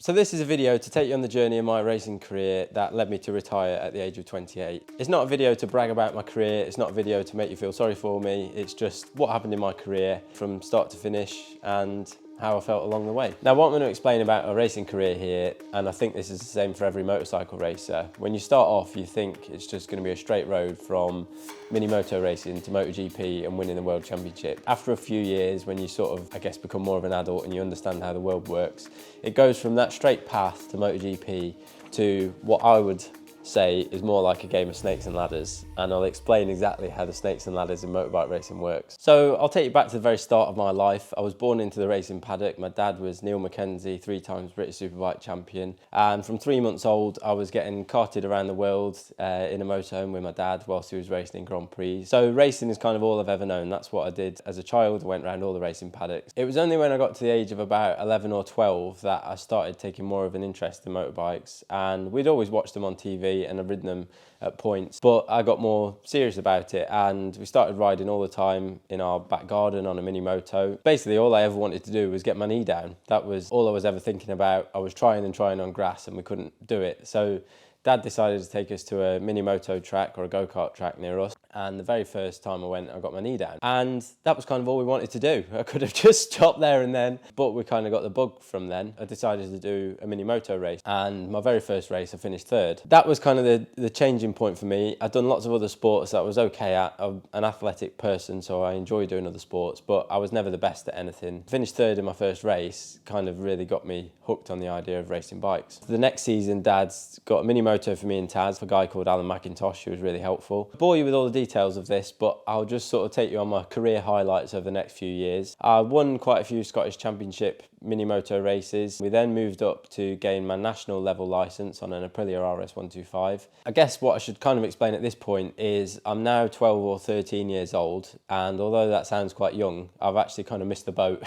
So this is a video to take you on the journey of my racing career that led me to retire at the age of 28. It's not a video to brag about my career, it's not a video to make you feel sorry for me, it's just what happened in my career from start to finish and how I felt along the way. Now what I'm going to explain about a racing career here, and I think this is the same for every motorcycle racer, when you start off you think it's just going to be a straight road from mini-moto racing to MotoGP and winning the World Championship. After a few years, when you sort of, I guess, become more of an adult and you understand how the world works, it goes from that straight path to MotoGP to what I would say is more like a game of snakes and ladders, and I'll explain exactly how the snakes and ladders in motorbike racing works. So I'll take you back to the very start of my life. I was born into the racing paddock. My dad was Mackenzie, 3 times British Superbike champion, and from 3 months old I was getting carted around the world in a motorhome with my dad whilst he was racing in Grand Prix. So racing is kind of all I've ever known. That's what I did as a child. I went around all the racing paddocks. It was only when I got to the age of about 11 or 12 that I started taking more of an interest in motorbikes, and we'd always watched them on TV and I've ridden them at points, but I got more serious about it and we started riding all the time in our back garden on a mini moto. Basically all I ever wanted to do was get my knee down. That was all I was ever thinking about. I was trying on grass and we couldn't do it. So Dad decided to take us to a mini moto track or a go-kart track near us, and the very first time I went I got my knee down, and that was kind of all we wanted to do. I could have just stopped there and then, but we kind of got the bug from then. I decided to do a mini moto race, and my very first race I finished 3rd. That was kind of the changing point for me. I'd done lots of other sports that I was okay at. I'm an athletic person, so I enjoy doing other sports, but I was never the best at anything. Finished 3rd in my first race kind of really got me hooked on the idea of racing bikes. The next season Dad's got a mini moto for me and Taz, a guy called Alan McIntosh, who was really helpful. I'll bore you with all the details of this, but I'll just sort of take you on my career highlights over the next few years. I won quite a few Scottish Championship mini moto races. We then moved up to gain my national level licence on an Aprilia RS125. I guess what I should kind of explain at this point is I'm now 12 or 13 years old, and although that sounds quite young, I've actually kind of missed the boat.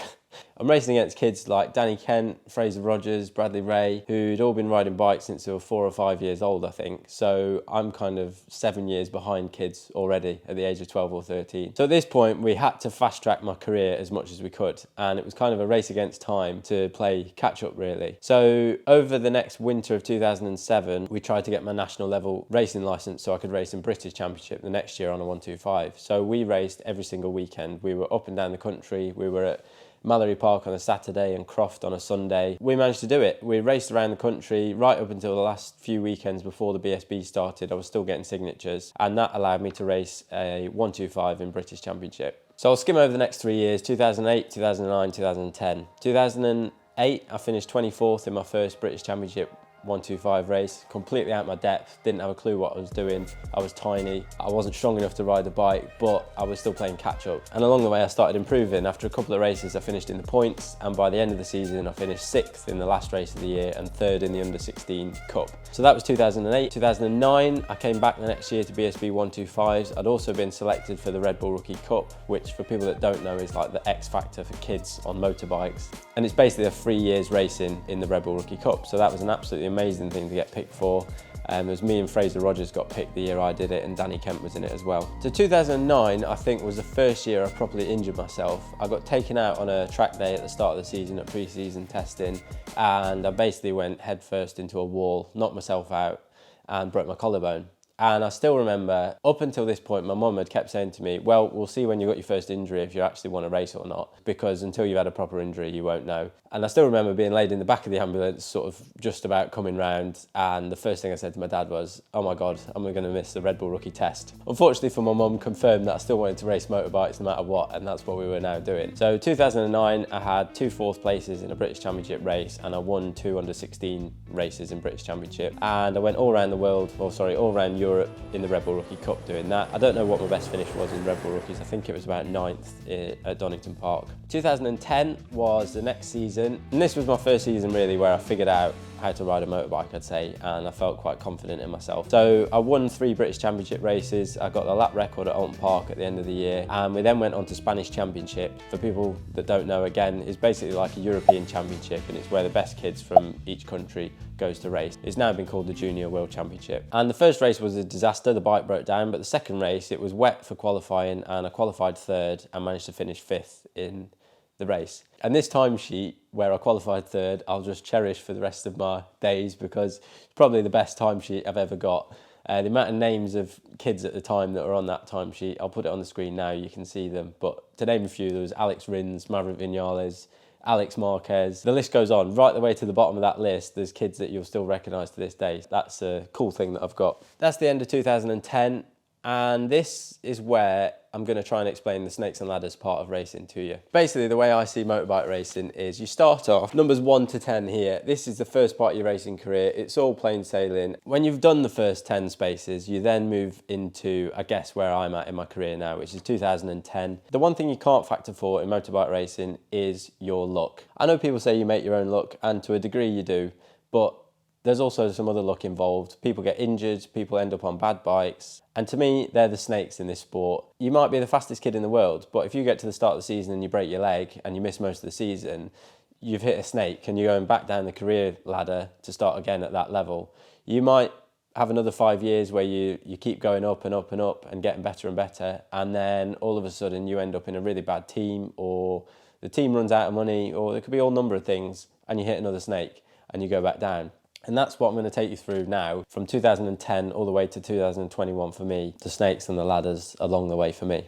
I'm racing against kids like Danny Kent, Fraser Rogers, Bradley Ray, who'd all been riding bikes since they were 4 or 5 years old, I think. So I'm kind of 7 years behind kids already at the age of 12 or 13. So at this point, we had to fast track my career as much as we could. And it was kind of a race against time to play catch up, really. So over the next winter of 2007, we tried to get my national level racing licence so I could race in British Championship the next year on a 125. So we raced every single weekend. We were up and down the country. We were at Mallory Park on a Saturday and Croft on a Sunday. We managed to do it. We raced around the country right up until the last few weekends before the BSB started. I was still getting signatures, and that allowed me to race a 125 in British Championship. So I'll skim over the next 3 years, 2008, 2009, 2010. 2008, I finished 24th in my first British Championship 125 race, completely out of my depth, didn't have a clue what I was doing. I was tiny, I wasn't strong enough to ride the bike, but I was still playing catch up. And along the way I started improving. After a couple of races I finished in the points, and by the end of the season I finished 6th in the last race of the year and 3rd in the under 16 cup. So that was 2008. 2009 I came back the next year to BSB 125s. I'd also been selected for the Red Bull Rookie Cup, which for people that don't know is like the X factor for kids on motorbikes. And it's basically a 3 years racing in the Red Bull Rookie Cup. So that was an absolutely amazing thing to get picked for. It was me and Fraser Rogers got picked the year I did it, and Danny Kent was in it as well. So 2009 I think was the first year I properly injured myself. I got taken out on a track day at the start of the season at pre-season testing, and I basically went headfirst into a wall, knocked myself out and broke my collarbone. And I still remember, up until this point, my mum had kept saying to me, well, we'll see when you got your first injury if you actually want to race or not, because until you've had a proper injury, you won't know. And I still remember being laid in the back of the ambulance, sort of just about coming round, and the first thing I said to my dad was, oh my God, I'm going to miss the Red Bull Rookie test. Unfortunately for my mum, confirmed that I still wanted to race motorbikes no matter what, and that's what we were now doing. So 2009, I had 2 4th places in a British Championship race, and I won 2 under 16 races in British Championship. And I went all around the world, all around Europe in the Red Bull Rookie Cup doing that. I don't know what my best finish was in Red Bull Rookies. I think it was about 9th at Donington Park. 2010 was the next season, and this was my first season really where I figured out how to ride a motorbike, I'd say, and I felt quite confident in myself. So I won 3 British Championship races. I got the lap record at Alton Park at the end of the year, and we then went on to Spanish Championship. For people that don't know, again, it's basically like a European Championship, and it's where the best kids from each country goes to race. It's now been called the Junior World Championship. And the first race was a disaster, the bike broke down, but the second race, it was wet for qualifying, and I qualified 3rd and managed to finish 5th in the race. And this timesheet, where I qualified third, I'll just cherish for the rest of my days, because it's probably the best timesheet I've ever got. The amount of names of kids at the time that were on that timesheet, I'll put it on the screen now, you can see them. But to name a few, there was Alex Rins, Maverick Vinales, Alex Marquez. The list goes on. Right the way to the bottom of that list, there's kids that you'll still recognise to this day. That's a cool thing that I've got. That's the end of 2010. And this is where I'm going to try and explain the snakes and ladders part of racing to you. Basically, the way I see motorbike racing is you start off numbers 1 to 10 here. This is the first part of your racing career. It's all plain sailing. When you've done the first 10 spaces, you then move into, I guess, where I'm at in my career now, which is 2010. The one thing you can't factor for in motorbike racing is your luck. I know people say you make your own luck, and to a degree you do, but there's also some other luck involved. People get injured, people end up on bad bikes. And to me, they're the snakes in this sport. You might be the fastest kid in the world, but if you get to the start of the season and you break your leg and you miss most of the season, you've hit a snake and you're going back down the career ladder to start again at that level. You might have another 5 years where you keep going up and up and up and getting better and better, and then all of a sudden you end up in a really bad team, or the team runs out of money, or there could be all number of things, and you hit another snake and you go back down. And that's what I'm going to take you through now, from 2010 all the way to 2021 for me, the snakes and the ladders along the way for me.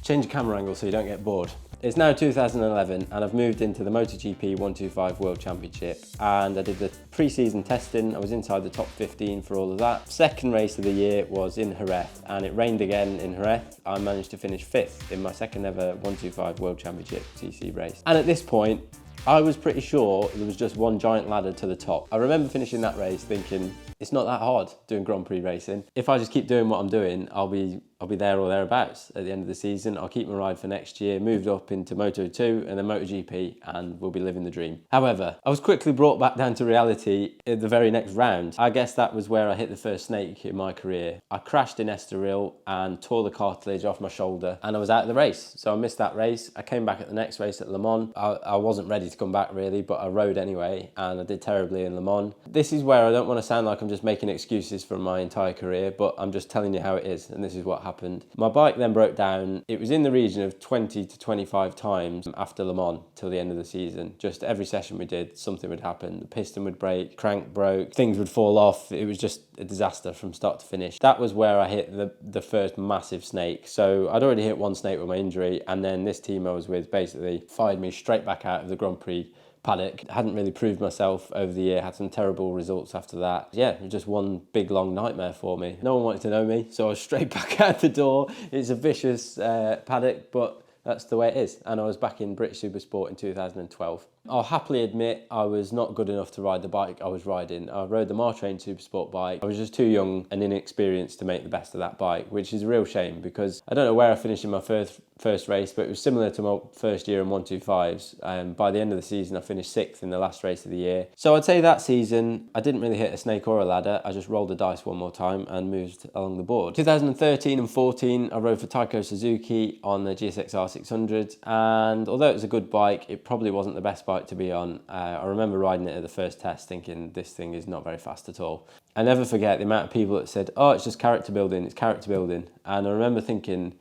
Change the camera angle so you don't get bored. It's now 2011 and I've moved into the MotoGP 125 World Championship, and I did the pre-season testing. I was inside the top 15 for all of that. Second race of the year was in Jerez, and it rained again in Jerez. I managed to finish 5th in my second ever 125 World Championship TC race. And at this point, I was pretty sure there was just one giant ladder to the top. I remember finishing that race thinking, it's not that hard doing Grand Prix racing. If I just keep doing what I'm doing, I'll be there or thereabouts at the end of the season. I'll keep my ride for next year, moved up into Moto2 and then MotoGP, and we'll be living the dream. However, I was quickly brought back down to reality in the very next round. I guess that was where I hit the first snake in my career. I crashed in Estoril and tore the cartilage off my shoulder, and I was out of the race. So I missed that race. I came back at the next race at Le Mans. I wasn't ready to come back really, but I rode anyway, and I did terribly in Le Mans. This is where I don't want to sound like I'm just making excuses for my entire career, but I'm just telling you how it is, and this is what happened. My bike then broke down. It was in the region of 20 to 25 times after Le Mans till the end of the season. Just every session we did, something would happen. The piston would break, crank broke, things would fall off. It was just a disaster from start to finish. That was where I hit the first massive snake. So I'd already hit one snake with my injury, and then this team I was with basically fired me straight back out of the Grand Prix paddock. Hadn't really proved myself over the year, had some terrible results after that. Yeah, it was just one big long nightmare for me. No one wanted to know me, so I was straight back out the door. It's a vicious paddock, but that's the way it is. And I was back in British Supersport in 2012. I'll happily admit I was not good enough to ride the bike I was riding. I rode the Martrain Supersport bike. I was just too young and inexperienced to make the best of that bike, which is a real shame, because I don't know where I finished in my first race, but it was similar to my first year in 125s. By the end of the season, I finished 6th in the last race of the year. So I'd say that season, I didn't really hit a snake or a ladder. I just rolled the dice one more time and moved along the board. 2013 and 14, I rode for Taiko Suzuki on the GSXR 600. And although it was a good bike, it probably wasn't the best bike to be on. I remember riding it at the first test thinking this thing is not very fast at all. I never forget the amount of people that said, oh, it's just character building, it's character building. And I remember thinking,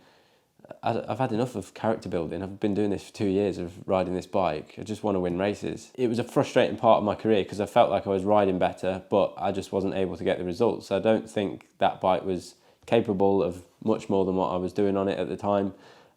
I've had enough of character building. I've been doing this for 2 years of riding this bike. I just want to win races. It was a frustrating part of my career because I felt like I was riding better, but I just wasn't able to get the results. I don't think that bike was capable of much more than what I was doing on it at the time.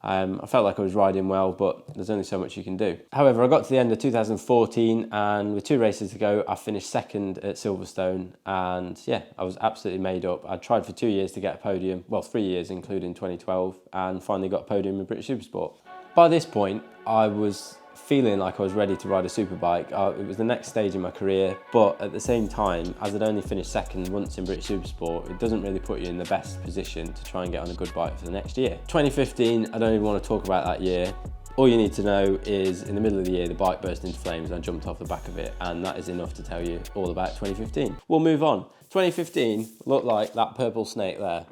I felt like I was riding well, but there's only so much you can do. However, I got to the end of 2014, and with 2 races to go, I finished 2nd at Silverstone, and yeah, I was absolutely made up. I tried for 2 years to get a podium, well, 3 years, including 2012, and finally got a podium in British Supersport. By this point, I was feeling like I was ready to ride a superbike. It was the next stage in my career, but at the same time, as I'd only finished 2nd once in British Supersport, it doesn't really put you in the best position to try and get on a good bike for the next year. 2015, I don't even want to talk about that year. All you need to know is in the middle of the year, the bike burst into flames and I jumped off the back of it, and that is enough to tell you all about 2015. We'll move on. 2015 looked like that purple snake there.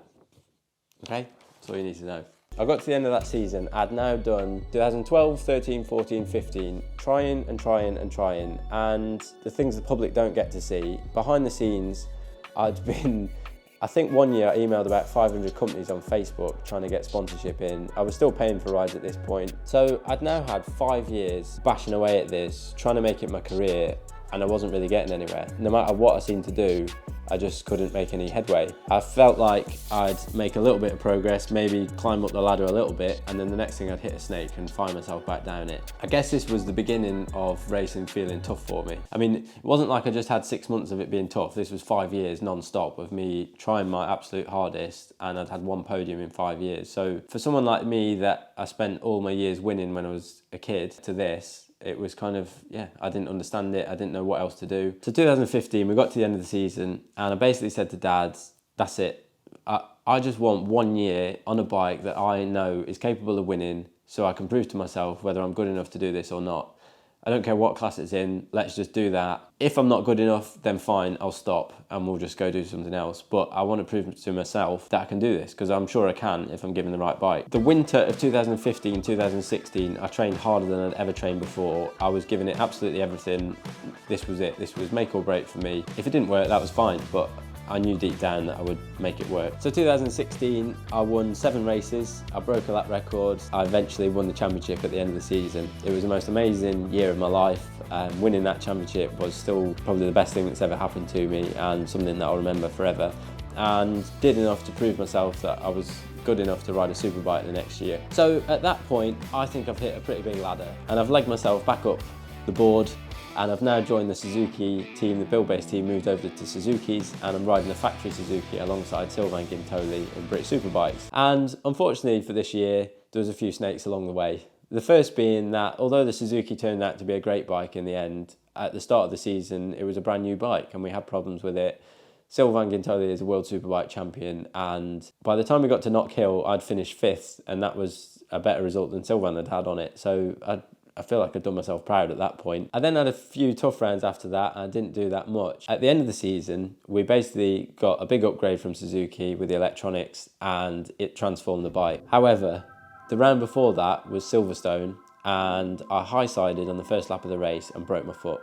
Okay, that's all you need to know. I got to the end of that season. I'd now done 2012, 13, 14, 15, trying, and the things the public don't get to see, behind the scenes, I'd been I think one year I emailed about 500 companies on Facebook trying to get sponsorship in. I was still paying for rides at this point. So I'd now had 5 years bashing away at this, trying to make it my career, and I wasn't really getting anywhere. No matter what I seemed to do, I just couldn't make any headway. I felt like I'd make a little bit of progress, maybe climb up the ladder a little bit, and then the next thing I'd hit a snake and find myself back down it. I guess this was the beginning of racing feeling tough for me. I mean, it wasn't like I just had 6 months of it being tough. This was 5 years non-stop of me trying my absolute hardest, and I'd had 1 podium in 5 years. So for someone like me that I spent all my years winning when I was a kid to this, it was kind of, yeah, I didn't understand it. I didn't know what else to do. So 2015, we got to the end of the season and I basically said to Dad, that's it. I just want 1 year on a bike that I know is capable of winning so I can prove to myself whether I'm good enough to do this or not. I don't care what class it's in, let's just do that. If I'm not good enough, then fine, I'll stop and we'll just go do something else. But I want to prove to myself that I can do this because I'm sure I can if I'm given the right bike. The winter of 2015, 2016, I trained harder than I'd ever trained before. I was giving it absolutely everything. This was it. This was make or break for me. If it didn't work, that was fine, but I knew deep down that I would make it work. So 2016, I won 7 races. I broke a lap record. I eventually won the championship at the end of the season. It was the most amazing year of my life. Winning that championship was still probably the best thing that's ever happened to me and something that I'll remember forever. And did enough to prove myself that I was good enough to ride a superbike the next year. So at that point, I think I've hit a pretty big ladder and I've legged myself back up the board. And I've now joined the Suzuki team, the Bill-based team moved over to Suzuki's, and I'm riding a factory Suzuki alongside Sylvain Guintoli in British Superbikes. And unfortunately for this year, there was a few snakes along the way. The first being that although the Suzuki turned out to be a great bike in the end, at the start of the season it was a brand new bike and we had problems with it. Sylvain Guintoli is a World Superbike champion, and by the time we got to Knock Hill, I'd finished 5th, and that was a better result than Sylvain had had on it. So I feel like I'd done myself proud at that point. I then had a few tough rounds after that and I didn't do that much. At the end of the season, we basically got a big upgrade from Suzuki with the electronics and it transformed the bike. However, the round before that was Silverstone and I high-sided on the first lap of the race and broke my foot.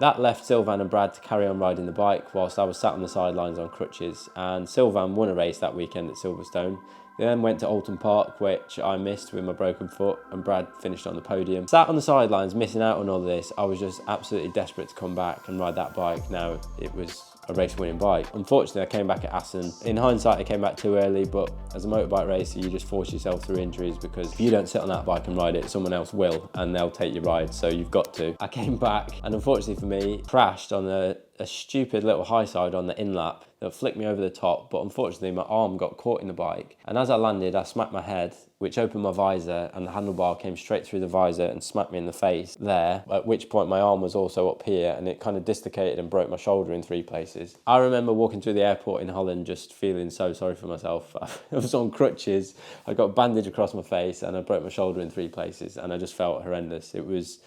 That left Sylvain and Brad to carry on riding the bike whilst I was sat on the sidelines on crutches, and Sylvain won a race that weekend at Silverstone. They then went to Alton Park, which I missed with my broken foot, and Brad finished on the podium. Sat on the sidelines, missing out on all this, I was just absolutely desperate to come back and ride that bike. Now it was a race-winning bike. Unfortunately, I came back at Assen. In hindsight, I came back too early, but as a motorbike racer, you just force yourself through injuries because if you don't sit on that bike and ride it, someone else will, and they'll take your ride, so you've got to. I came back, and unfortunately for me, crashed on a stupid little high side on the in-lap that flicked me over the top, but unfortunately my arm got caught in the bike, and as I landed I smacked my head, which opened my visor, and the handlebar came straight through the visor and smacked me in the face there, at which point my arm was also up here and it kind of dislocated and broke my shoulder in 3 places. I remember walking through the airport in Holland just feeling so sorry for myself. I was on crutches, I got a bandage across my face and I broke my shoulder in 3 places and I just felt horrendous. It was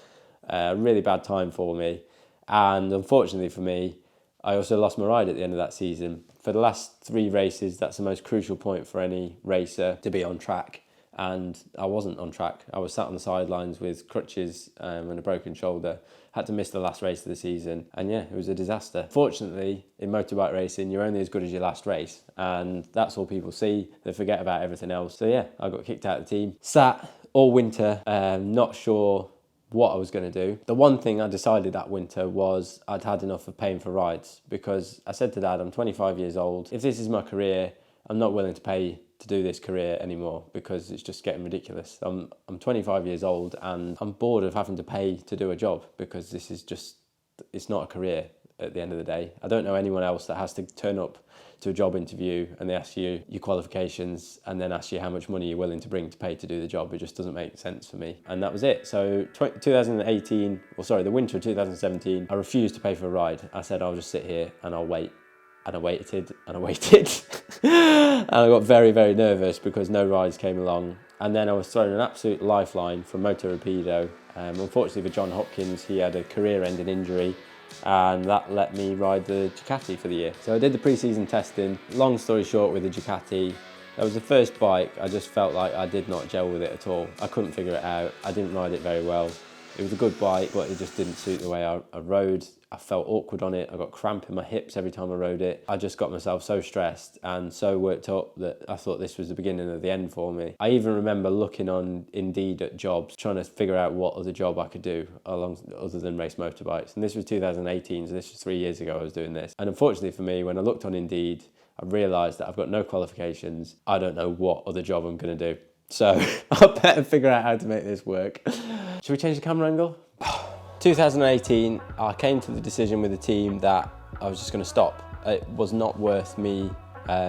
a really bad time for me. And unfortunately for me, I also lost my ride at the end of that season. For the last 3 races, that's the most crucial point for any racer, to be on track. And I wasn't on track. I was sat on the sidelines with crutches and a broken shoulder. Had to miss the last race of the season. And yeah, it was a disaster. Fortunately, in motorbike racing, you're only as good as your last race. And that's all people see. They forget about everything else. So yeah, I got kicked out of the team. Sat all winter, not sure what I was going to do. The one thing I decided that winter was I'd had enough of paying for rides, because I said to Dad, I'm 25 years old. If this is my career, I'm not willing to pay to do this career anymore because it's just getting ridiculous. I'm 25 years old and I'm bored of having to pay to do a job because this is just, it's not a career at the end of the day. I don't know anyone else that has to turn up to a job interview and they ask you your qualifications and then ask you how much money you're willing to bring to pay to do the job. It just doesn't make sense for me. And that was it. So 2018, well sorry, the winter of 2017, I refused to pay for a ride. I said I'll just sit here and I'll wait. And I waited and I waited. And I got very, very nervous because no rides came along. And then I was thrown an absolute lifeline from Moto Rapido. Unfortunately for John Hopkins, he had a career-ending injury, and that let me ride the Ducati for the year. So I did the pre-season testing. Long story short, with the Ducati, that was the first bike I just felt like I did not gel with it at all. I couldn't figure it out. I didn't ride it very well. It was a good bike, but it just didn't suit the way I rode. I felt awkward on it. I got cramp in my hips every time I rode it. I just got myself so stressed and so worked up that I thought this was the beginning of the end for me. I even remember looking on Indeed at jobs, trying to figure out what other job I could do other than race motorbikes. And this was 2018, so this was 3 years ago I was doing this. And unfortunately for me, when I looked on Indeed, I realised that I've got no qualifications. I don't know what other job I'm going to do. So I better figure out how to make this work. Should we change the camera angle? 2018, I came to the decision with the team that I was just going to stop. It was not worth me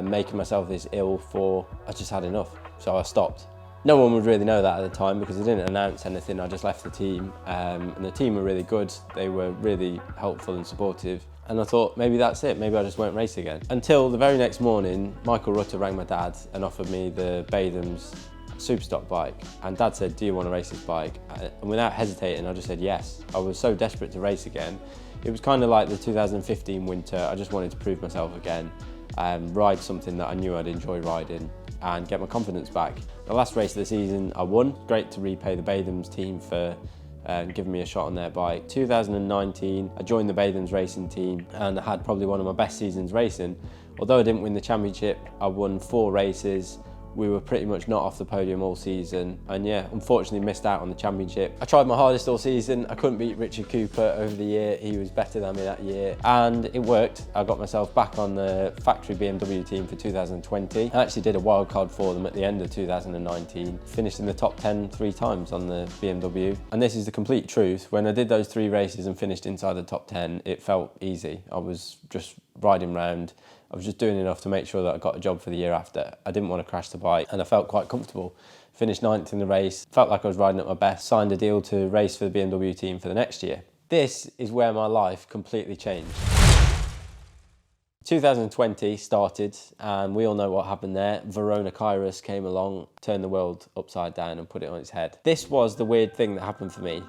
making myself this ill for. I just had enough, so I stopped. No one would really know that at the time because I didn't announce anything. I just left the team, and the team were really good. They were really helpful and supportive. And I thought, maybe that's it, maybe I just won't race again. Until the very next morning, Michael Rutter rang my dad and offered me the Batham's Superstock bike. And Dad said, do you want to race this bike? And without hesitating, I just said yes. I was so desperate to race again. It was kind of like the 2015 winter. I just wanted to prove myself again, ride something that I knew I'd enjoy riding and get my confidence back. The last race of the season, I won. Great to repay the Batham's team for giving me a shot on their bike. 2019, I joined the Batham's racing team and I had probably one of my best seasons racing. Although I didn't win the championship, I won 4 races. We were pretty much not off the podium all season, and yeah, unfortunately missed out on the championship. I tried my hardest all season. I couldn't beat Richard Cooper over the year. He was better than me that year, and it worked. I got myself back on the factory BMW team for 2020. I actually did a wildcard for them at the end of 2019. Finished in the top 10 3 times on the BMW, and this is the complete truth. When I did those 3 races and finished inside the top 10, it felt easy. I was just riding round. I was just doing enough to make sure that I got a job for the year after. I didn't want to crash the bike and I felt quite comfortable. Finished 9th in the race, felt like I was riding at my best, signed a deal to race for the BMW team for the next year. This is where my life completely changed. 2020 started and we all know what happened there. Verona Kairos came along, turned the world upside down and put it on its head. This was the weird thing that happened for me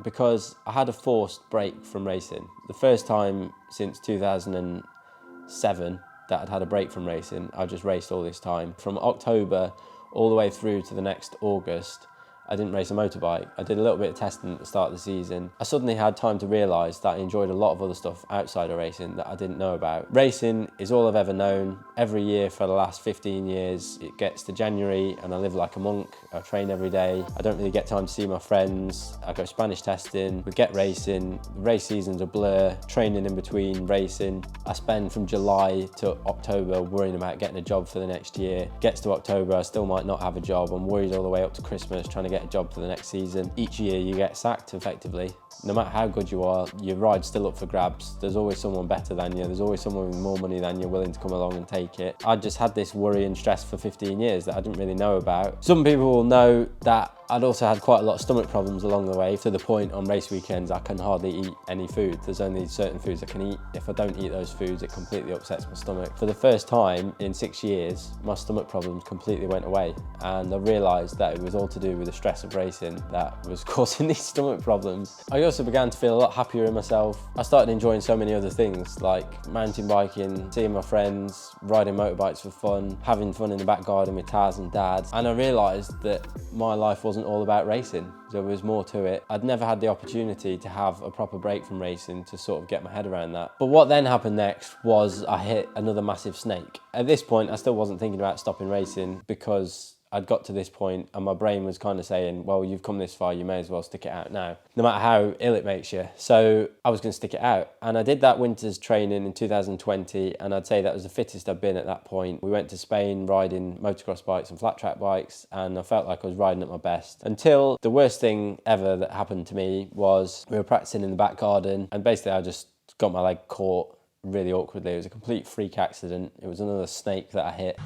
because I had a forced break from racing. The first time since 2007 that I'd had a break from racing. I just raced all this time. From October all the way through to the next August, I didn't race a motorbike. I did a little bit of testing at the start of the season. I suddenly had time to realise that I enjoyed a lot of other stuff outside of racing that I didn't know about. Racing is all I've ever known. Every year for the last 15 years, it gets to January and I live like a monk. I train every day. I don't really get time to see my friends. I go Spanish testing, we get racing. The race season's a blur, training in between racing. I spend from July to October worrying about getting a job for the next year. Gets to October, I still might not have a job. I'm worried all the way up to Christmas, trying to get a job for the next season. Each year you get sacked effectively. No matter how good you are, your ride's still up for grabs. There's always someone better than you. There's always someone with more money than you willing to come along and take it. I just had this worry and stress for 15 years that I didn't really know about. Some people will know that I'd also had quite a lot of stomach problems along the way, to the point on race weekends I can hardly eat any food. There's only certain foods I can eat. If I don't eat those foods, it completely upsets my stomach. For the first time in 6 years, my stomach problems completely went away, and I realised that it was all to do with the stress of racing that was causing these stomach problems. I also began to feel a lot happier in myself. I started enjoying so many other things like mountain biking, seeing my friends, riding motorbikes for fun, having fun in the back garden with Taz and Dad, and I realised that my life wasn't all about racing. There was more to it. I'd never had the opportunity to have a proper break from racing to sort of get my head around that. But what then happened next was I hit another massive snake. At this point, I still wasn't thinking about stopping racing because I'd got to this point and my brain was kind of saying, well, you've come this far, you may as well stick it out now, no matter how ill it makes you. So I was going to stick it out. And I did that winter's training in 2020, and I'd say that was the fittest I'd been at that point. We went to Spain riding motocross bikes and flat track bikes, and I felt like I was riding at my best. Until the worst thing ever that happened to me was we were practicing in the back garden, and basically I just got my leg caught really awkwardly. It was a complete freak accident. It was another snake that I hit.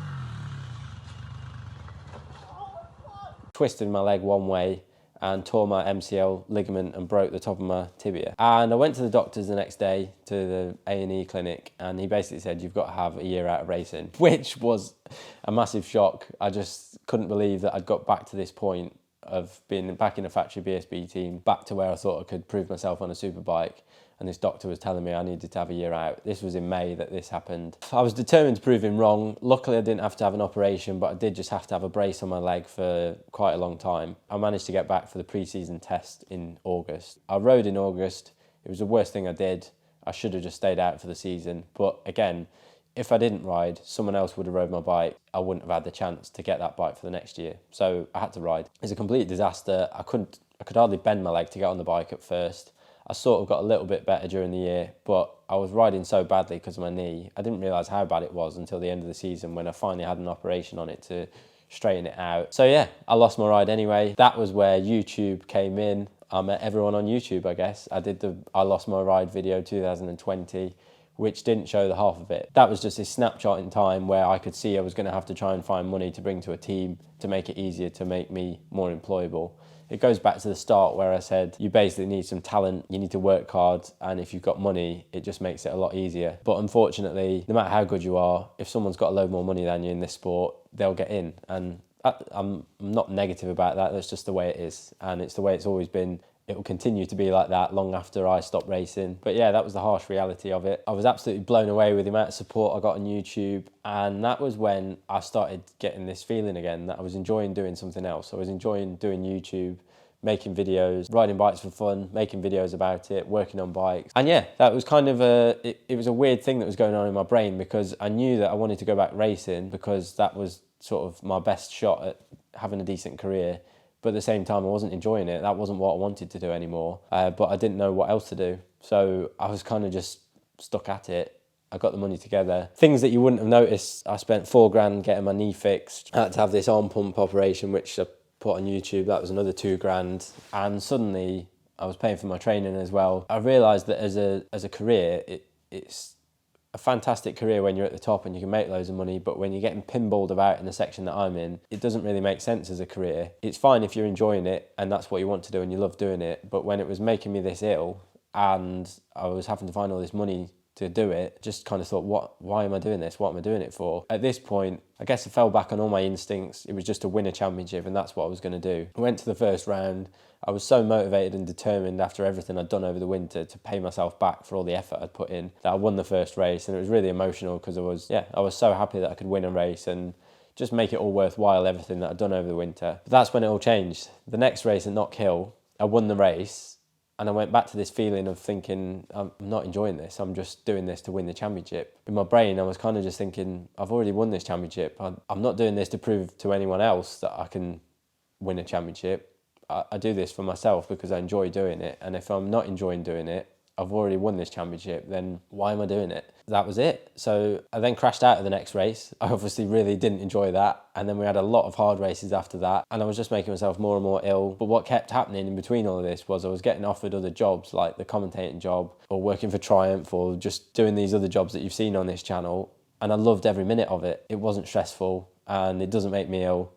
Twisted my leg one way and tore my MCL ligament and broke the top of my tibia. And I went to the doctors the next day, to the A&E clinic, and he basically said, you've got to have a year out of racing, which was a massive shock. I just couldn't believe that I'd got back to this point of being back in a factory BSB team, back to where I thought I could prove myself on a superbike, and this doctor was telling me I needed to have a year out. This was in May that this happened. I was determined to prove him wrong. Luckily, I didn't have to have an operation, but I did just have to have a brace on my leg for quite a long time. I managed to get back for the pre-season test in August. I rode in August. It was the worst thing I did. I should have just stayed out for the season. But again, if I didn't ride, someone else would have rode my bike. I wouldn't have had the chance to get that bike for the next year. So I had to ride. It's a complete disaster. I could hardly bend my leg to get on the bike at first. I sort of got a little bit better during the year, but I was riding so badly because of my knee. I didn't realise how bad it was until the end of the season when I finally had an operation on it to straighten it out. So yeah, I lost my ride anyway. That was where YouTube came in. I met everyone on YouTube, I guess. I did the I Lost My Ride video 2020, which didn't show the half of it. That was just a snapshot in time where I could see I was going to have to try and find money to bring to a team to make it easier, to make me more employable. It goes back to the start where I said you basically need some talent, you need to work hard, and if you've got money, it just makes it a lot easier. But unfortunately, no matter how good you are, if someone's got a load more money than you in this sport, they'll get in. And I'm not negative about that, that's just the way it is. And it's the way it's always been. It will continue to be like that long after I stop racing. But yeah, that was the harsh reality of it. I was absolutely blown away with the amount of support I got on YouTube. And that was when I started getting this feeling again that I was enjoying doing something else. I was enjoying doing YouTube, making videos, riding bikes for fun, making videos about it, working on bikes. And yeah, that was kind of it was a weird thing that was going on in my brain, because I knew that I wanted to go back racing because that was sort of my best shot at having a decent career. But at the same time, I wasn't enjoying it. That wasn't what I wanted to do anymore. But I didn't know what else to do. So I was kind of just stuck at it. I got the money together. Things that you wouldn't have noticed, I spent $4,000 getting my knee fixed. I had to have this arm pump operation, which I put on YouTube. That was another $2,000. And suddenly I was paying for my training as well. I realised that as a career, it's a fantastic career when you're at the top and you can make loads of money, but when you're getting pinballed about in the section that I'm in, it doesn't really make sense as a career. It's fine if you're enjoying it and that's what you want to do and you love doing it, but when it was making me this ill and I was having to find all this money to do it, just kind of thought, why am I doing this? What am I doing it for? At this point, I guess I fell back on all my instincts. It was just to win a championship and that's what I was going to do. I went to the first round. I was so motivated and determined after everything I'd done over the winter to pay myself back for all the effort I'd put in that I won the first race, and it was really emotional because I was so happy that I could win a race and just make it all worthwhile, everything that I'd done over the winter. But that's when it all changed. The next race at Knock Hill, I won the race and I went back to this feeling of thinking, I'm not enjoying this, I'm just doing this to win the championship. In my brain, I was kind of just thinking, I've already won this championship. I'm not doing this to prove to anyone else that I can win a championship. I do this for myself because I enjoy doing it. And if I'm not enjoying doing it, I've already won this championship, then why am I doing it? That was it. So I then crashed out of the next race. I obviously really didn't enjoy that. And then we had a lot of hard races after that. And I was just making myself more and more ill. But what kept happening in between all of this was I was getting offered other jobs, like the commentating job or working for Triumph or just doing these other jobs that you've seen on this channel. And I loved every minute of it. It wasn't stressful and it doesn't make me ill.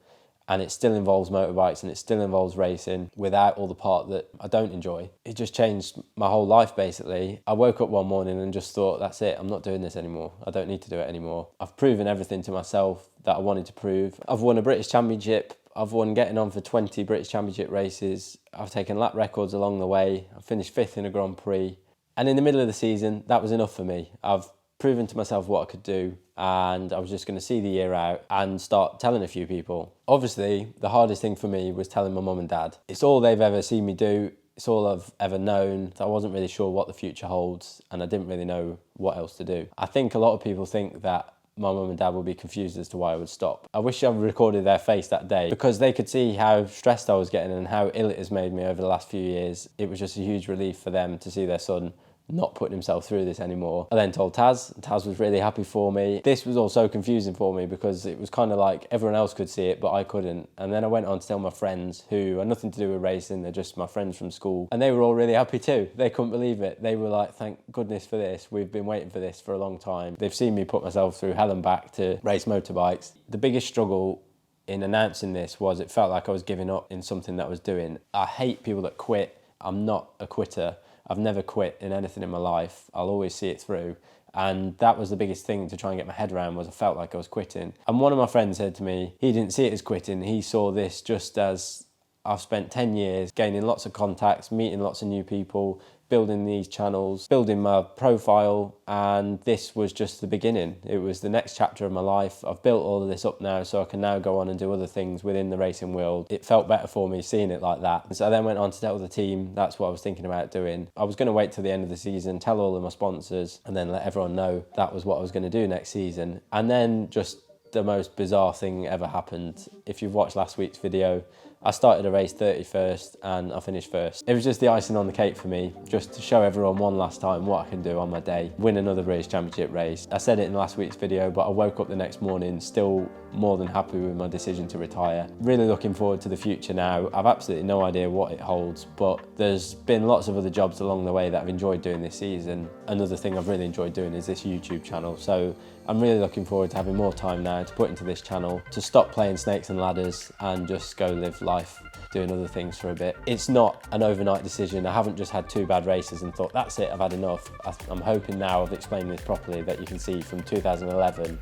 And it still involves motorbikes and it still involves racing without all the part that I don't enjoy. It just changed my whole life, basically. I woke up one morning and just thought, that's it, I'm not doing this anymore. I don't need to do it anymore. I've proven everything to myself that I wanted to prove. I've won a British Championship. I've won getting on for 20 British Championship races. I've taken lap records along the way. I finished 5th in a Grand Prix. And in the middle of the season, that was enough for me. I've proven to myself what I could do, and I was just going to see the year out and start telling a few people. Obviously, the hardest thing for me was telling my mum and dad. It's all they've ever seen me do. It's all I've ever known. So I wasn't really sure what the future holds, and I didn't really know what else to do. I think a lot of people think that my mum and dad will be confused as to why I would stop. I wish I recorded their face that day because they could see how stressed I was getting and how ill it has made me over the last few years. It was just a huge relief for them to see their son not putting himself through this anymore. I then told Taz. Taz was really happy for me. This was all so confusing for me because it was kind of like everyone else could see it, but I couldn't. And then I went on to tell my friends who are nothing to do with racing, they're just my friends from school. And they were all really happy too. They couldn't believe it. They were like, thank goodness for this. We've been waiting for this for a long time. They've seen me put myself through hell and back to race motorbikes. The biggest struggle in announcing this was it felt like I was giving up in something that I was doing. I hate people that quit. I'm not a quitter. I've never quit in anything in my life. I'll always see it through. And that was the biggest thing to try and get my head around, was I felt like I was quitting. And one of my friends said to me, he didn't see it as quitting. He saw this just as I've spent 10 years gaining lots of contacts, meeting lots of new people, building these channels, building my profile, and this was just the beginning. It was the next chapter of my life. I've built all of this up now, so I can now go on and do other things within the racing world. It felt better for me seeing it like that. And so I then went on to tell the team that's what I was thinking about doing. I was going to wait till the end of the season, tell all of my sponsors, and then let everyone know that was what I was going to do next season. And then just the most bizarre thing ever happened. If you've watched last week's video, I started a race 31st and I finished first. It was just the icing on the cake for me, just to show everyone one last time what I can do on my day, win another British Championship race. I said it in last week's video, but I woke up the next morning still more than happy with my decision to retire. Really looking forward to the future now. I've absolutely no idea what it holds, but there's been lots of other jobs along the way that I've enjoyed doing this season. Another thing I've really enjoyed doing is this YouTube channel. So I'm really looking forward to having more time now to put into this channel, to stop playing snakes and ladders and just go live life doing other things for a bit. It's not an overnight decision. I haven't just had 2 bad races and thought, that's it, I've had enough. I'm hoping now I've explained this properly, that you can see from 2011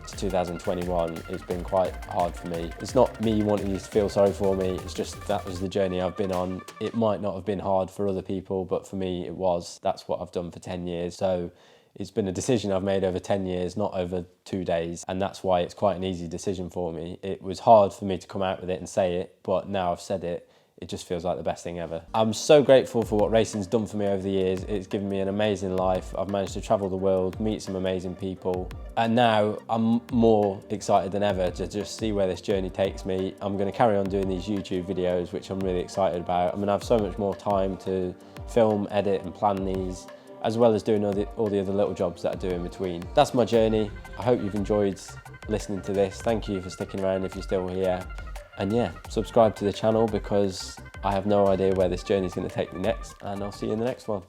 to 2021, it's been quite hard for me. It's not me wanting you to feel sorry for me, it's just that was the journey I've been on. It might not have been hard for other people, but for me it was. That's what I've done for 10 years. So it's been a decision I've made over 10 years, not over 2 days, and that's why it's quite an easy decision for me. It was hard for me to come out with it and say it, but now I've said it, it just feels like the best thing ever. I'm so grateful for what racing's done for me over the years. It's given me an amazing life. I've managed to travel the world, meet some amazing people, and now I'm more excited than ever to just see where this journey takes me. I'm going to carry on doing these YouTube videos, which I'm really excited about. I'm going to have so much more time to film, edit and plan these, as well as doing all the other little jobs that I do in between. That's my journey. I hope you've enjoyed listening to this. Thank you for sticking around if you're still here. And yeah, subscribe to the channel because I have no idea where this journey is going to take me next, and I'll see you in the next one.